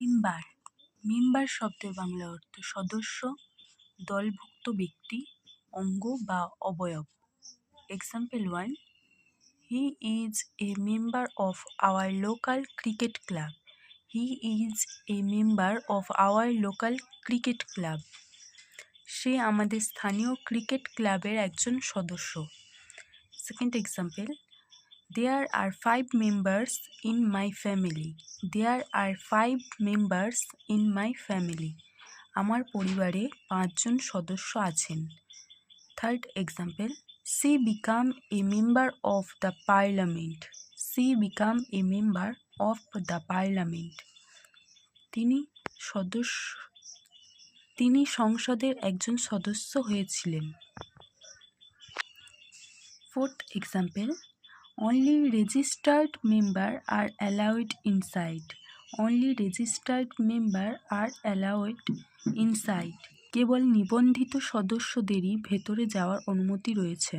Member member শব্দের বাংলা অর্থ সদস্য, দলভুক্ত ব্যক্তি, অঙ্গ বা অবয়ব। Example 1, he is a member of our local cricket club. He is a member of our local cricket club. সে আমাদের স্থানীয় ক্রিকেট ক্লাবের একজন সদস্য। Second example, There are 5 members in my family. There are 5 members in my family. আমার পরিবারে 5 জন সদস্য আছেন। Third example, She became a member of the parliament. She became a member of the parliament. তিনি সংসদের একজন সদস্য হয়েছিলেন। Fourth example, Only registered members are allowed inside. Only registered members are allowed inside. কেবল নিবন্ধিত সদস্যদেরই ভেতরে যাওয়ার অনুমতি রয়েছে।